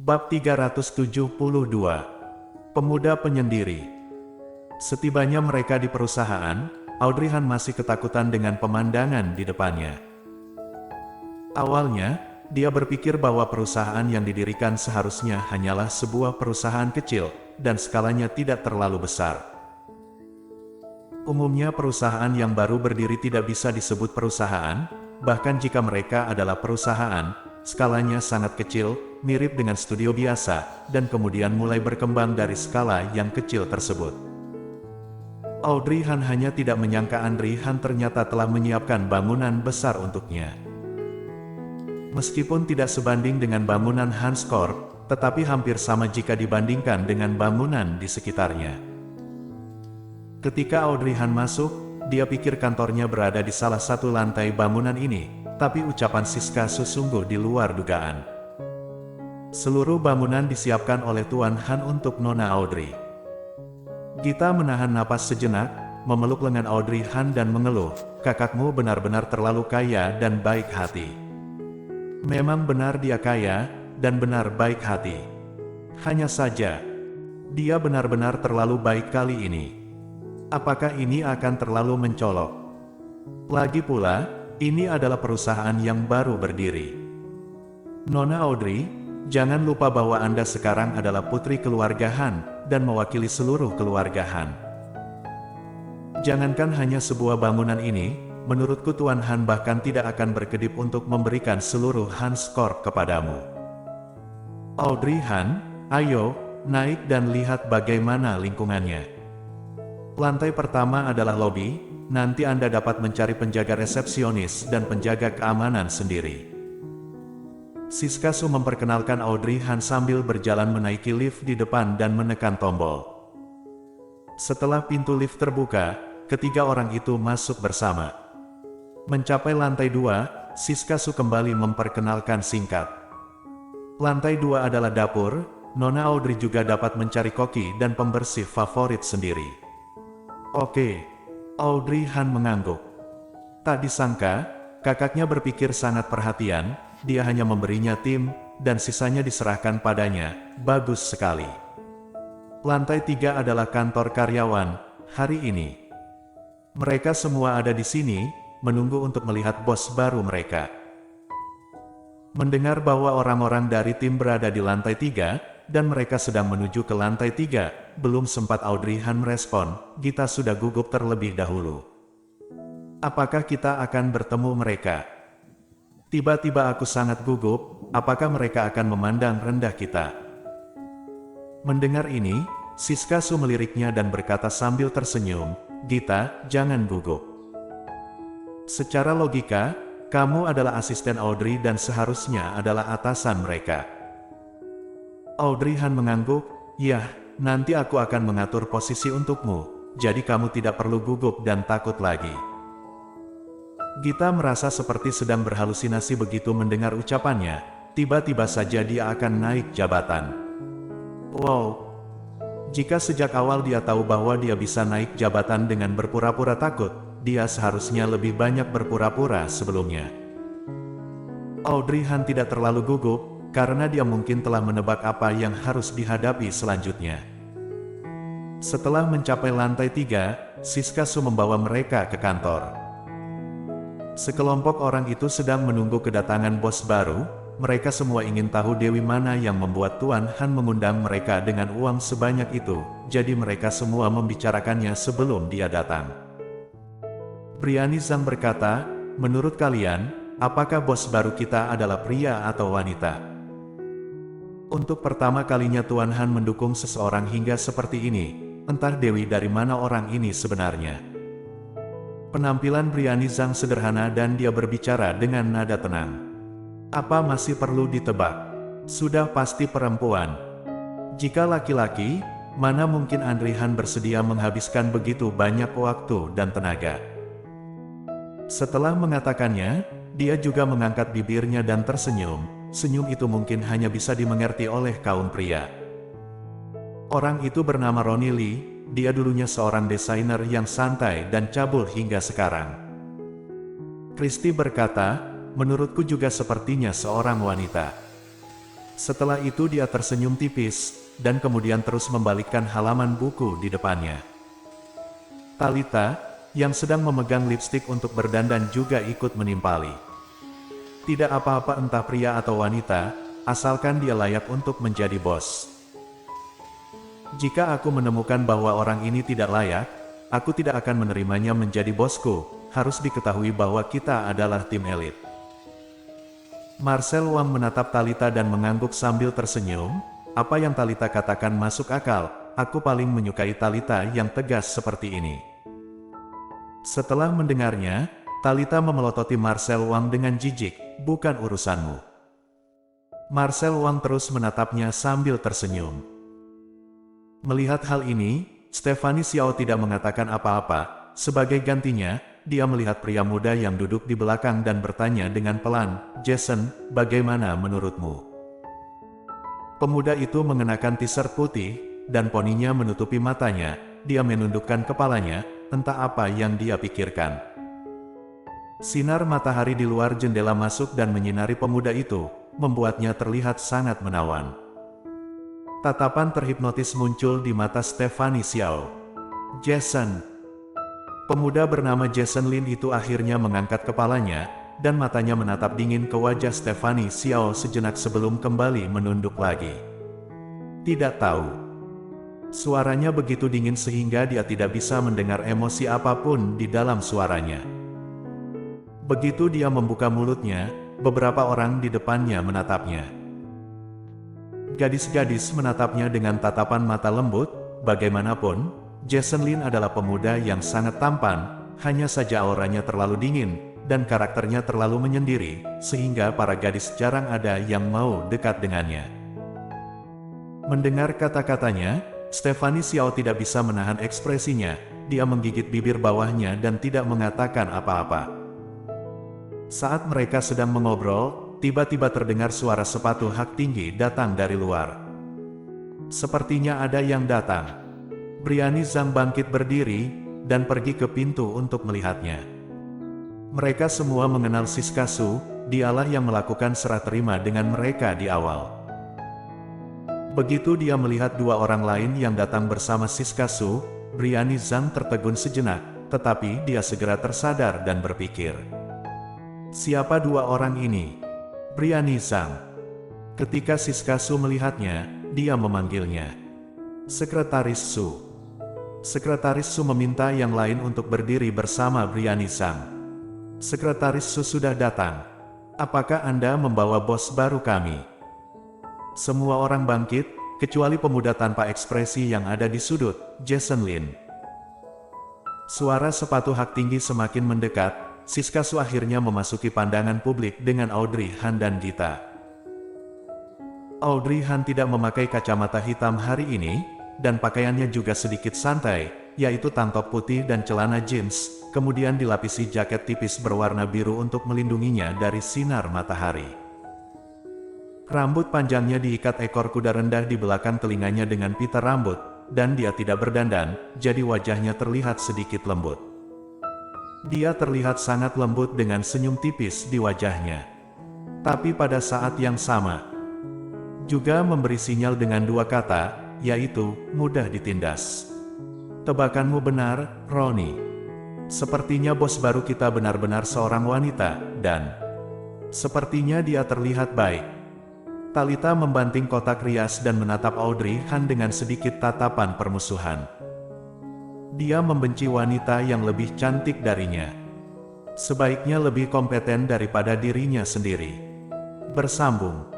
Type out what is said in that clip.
Bab 372. Pemuda Penyendiri. Setibanya mereka di perusahaan, Audrey Han masih ketakutan dengan pemandangan di depannya. Awalnya, dia berpikir bahwa perusahaan yang didirikan seharusnya hanyalah sebuah perusahaan kecil, dan skalanya tidak terlalu besar. Umumnya perusahaan yang baru berdiri tidak bisa disebut perusahaan, bahkan jika mereka adalah perusahaan, skalanya sangat kecil, mirip dengan studio biasa, dan kemudian mulai berkembang dari skala yang kecil tersebut. Audrey Han hanya tidak menyangka Andre Han ternyata telah menyiapkan bangunan besar untuknya. Meskipun tidak sebanding dengan bangunan Hans Corp, tetapi hampir sama jika dibandingkan dengan bangunan di sekitarnya. Ketika Audrey Han masuk, dia pikir kantornya berada di salah satu lantai bangunan ini, tapi ucapan Siska sesungguh di luar dugaan. Seluruh bangunan disiapkan oleh Tuan Han untuk Nona Audrey. Gita menahan napas sejenak, memeluk lengan Audrey Han dan mengeluh, "Kakakmu benar-benar terlalu kaya dan baik hati." Memang benar dia kaya, dan benar baik hati. Hanya saja, dia benar-benar terlalu baik kali ini. Apakah ini akan terlalu mencolok? Lagi pula, ini adalah perusahaan yang baru berdiri. Nona Audrey, jangan lupa bahwa Anda sekarang adalah putri keluarga Han, dan mewakili seluruh keluarga Han. Jangankan hanya sebuah bangunan ini, menurutku Tuan Han bahkan tidak akan berkedip untuk memberikan seluruh Hans Corp kepadamu. Audrey Han, ayo, naik dan lihat bagaimana lingkungannya. Lantai pertama adalah lobi, nanti Anda dapat mencari penjaga resepsionis dan penjaga keamanan sendiri. Siska Su memperkenalkan Audrey Han sambil berjalan menaiki lift di depan dan menekan tombol. Setelah pintu lift terbuka, ketiga orang itu masuk bersama. Mencapai lantai 2, Siska Su kembali memperkenalkan singkat. Lantai 2 adalah dapur, Nona Audrey juga dapat mencari koki dan pembersih favorit sendiri. Oke, Audrey Han mengangguk. Tak disangka, kakaknya berpikir sangat perhatian, dia hanya memberinya tim, dan sisanya diserahkan padanya. Bagus sekali. Lantai 3 adalah kantor karyawan, hari ini. Mereka semua ada di sini, menunggu untuk melihat bos baru mereka. Mendengar bahwa orang-orang dari tim berada di lantai 3, dan mereka sedang menuju ke lantai 3, belum sempat Audrey Han merespon, Gita sudah gugup terlebih dahulu. Apakah kita akan bertemu mereka? Tiba-tiba aku sangat gugup, apakah mereka akan memandang rendah kita? Mendengar ini, Siska Su meliriknya dan berkata sambil tersenyum, Gita, jangan gugup. Secara logika, kamu adalah asisten Audrey dan seharusnya adalah atasan mereka. Audrey Han mengangguk, "Yah, nanti aku akan mengatur posisi untukmu, jadi kamu tidak perlu gugup dan takut lagi." Gita merasa seperti sedang berhalusinasi begitu mendengar ucapannya, tiba-tiba saja dia akan naik jabatan. Wow! Jika sejak awal dia tahu bahwa dia bisa naik jabatan dengan berpura-pura takut, dia seharusnya lebih banyak berpura-pura sebelumnya. Audrey Han tidak terlalu gugup, karena dia mungkin telah menebak apa yang harus dihadapi selanjutnya. Setelah mencapai lantai 3, Siska Su membawa mereka ke kantor. Sekelompok orang itu sedang menunggu kedatangan bos baru, mereka semua ingin tahu Dewi mana yang membuat Tuan Han mengundang mereka dengan uang sebanyak itu, jadi mereka semua membicarakannya sebelum dia datang. Briani Zhang berkata, "Menurut kalian, apakah bos baru kita adalah pria atau wanita?" Untuk pertama kalinya Tuan Han mendukung seseorang hingga seperti ini, entah Dewi dari mana orang ini sebenarnya. Penampilan Briani Zhang sederhana dan dia berbicara dengan nada tenang. Apa masih perlu ditebak? Sudah pasti perempuan. Jika laki-laki, mana mungkin Andre Han bersedia menghabiskan begitu banyak waktu dan tenaga? Setelah mengatakannya, dia juga mengangkat bibirnya dan tersenyum. Senyum itu mungkin hanya bisa dimengerti oleh kaum pria. Orang itu bernama Ronnie Lee, dia dulunya seorang desainer yang santai dan cabul hingga sekarang. Christy berkata, menurutku juga sepertinya seorang wanita. Setelah itu dia tersenyum tipis, dan kemudian terus membalikkan halaman buku di depannya. Talita, yang sedang memegang lipstik untuk berdandan juga ikut menimpali. Tidak apa-apa entah pria atau wanita, asalkan dia layak untuk menjadi bos. Jika aku menemukan bahwa orang ini tidak layak, aku tidak akan menerimanya menjadi bosku. Harus diketahui bahwa kita adalah tim elit. Marcel Wang menatap Talita dan mengangguk sambil tersenyum. Apa yang Talita katakan masuk akal, aku paling menyukai Talita yang tegas seperti ini. Setelah mendengarnya, Talita memelototi Marcel Wang dengan jijik, bukan urusanmu. Marcel Wang terus menatapnya sambil tersenyum. Melihat hal ini, Stephanie Xiao tidak mengatakan apa-apa. Sebagai gantinya, dia melihat pria muda yang duduk di belakang dan bertanya dengan pelan, "Jason, bagaimana menurutmu?" Pemuda itu mengenakan t-shirt putih, dan poninya menutupi matanya. Dia menundukkan kepalanya, entah apa yang dia pikirkan. Sinar matahari di luar jendela masuk dan menyinari pemuda itu, membuatnya terlihat sangat menawan. Tatapan terhipnotis muncul di mata Stephanie Xiao. "Jason." Pemuda bernama Jason Lin itu akhirnya mengangkat kepalanya, dan matanya menatap dingin ke wajah Stephanie Xiao sejenak sebelum kembali menunduk lagi. Tidak tahu. Suaranya begitu dingin sehingga dia tidak bisa mendengar emosi apapun di dalam suaranya. Begitu dia membuka mulutnya, beberapa orang di depannya menatapnya. Gadis-gadis menatapnya dengan tatapan mata lembut. Bagaimanapun, Jason Lin adalah pemuda yang sangat tampan, hanya saja auranya terlalu dingin, dan karakternya terlalu menyendiri, sehingga para gadis jarang ada yang mau dekat dengannya. Mendengar kata-katanya, Stephanie Xiao tidak bisa menahan ekspresinya. Dia menggigit bibir bawahnya dan tidak mengatakan apa-apa. Saat mereka sedang mengobrol, tiba-tiba terdengar suara sepatu hak tinggi datang dari luar. Sepertinya ada yang datang. Briani Zhang bangkit berdiri, dan pergi ke pintu untuk melihatnya. Mereka semua mengenal Siska Su, dialah yang melakukan serah terima dengan mereka di awal. Begitu dia melihat dua orang lain yang datang bersama Siska Su, Briani Zhang tertegun sejenak, tetapi dia segera tersadar dan berpikir. Siapa dua orang ini? Briani Zhang. Ketika Siska Su melihatnya, dia memanggilnya. Sekretaris Su. Sekretaris Su meminta yang lain untuk berdiri bersama Briani Zhang. Sekretaris Su sudah datang. Apakah Anda membawa bos baru kami? Semua orang bangkit, kecuali pemuda tanpa ekspresi yang ada di sudut, Jason Lin. Suara sepatu hak tinggi semakin mendekat. Siska Su akhirnya memasuki pandangan publik dengan Audrey Han dan Gita. Audrey Han tidak memakai kacamata hitam hari ini, dan pakaiannya juga sedikit santai, yaitu tank top putih dan celana jeans, kemudian dilapisi jaket tipis berwarna biru untuk melindunginya dari sinar matahari. Rambut panjangnya diikat ekor kuda rendah di belakang telinganya dengan pita rambut, dan dia tidak berdandan, jadi wajahnya terlihat sedikit lembut. Dia terlihat sangat lembut dengan senyum tipis di wajahnya. Tapi pada saat yang sama, juga memberi sinyal dengan dua kata, yaitu, mudah ditindas. Tebakanmu benar, Ronnie. Sepertinya bos baru kita benar-benar seorang wanita, dan sepertinya dia terlihat baik. Talita membanting kotak rias dan menatap Audrey Han dengan sedikit tatapan permusuhan. Dia membenci wanita yang lebih cantik darinya. Sebaiknya lebih kompeten daripada dirinya sendiri. Bersambung.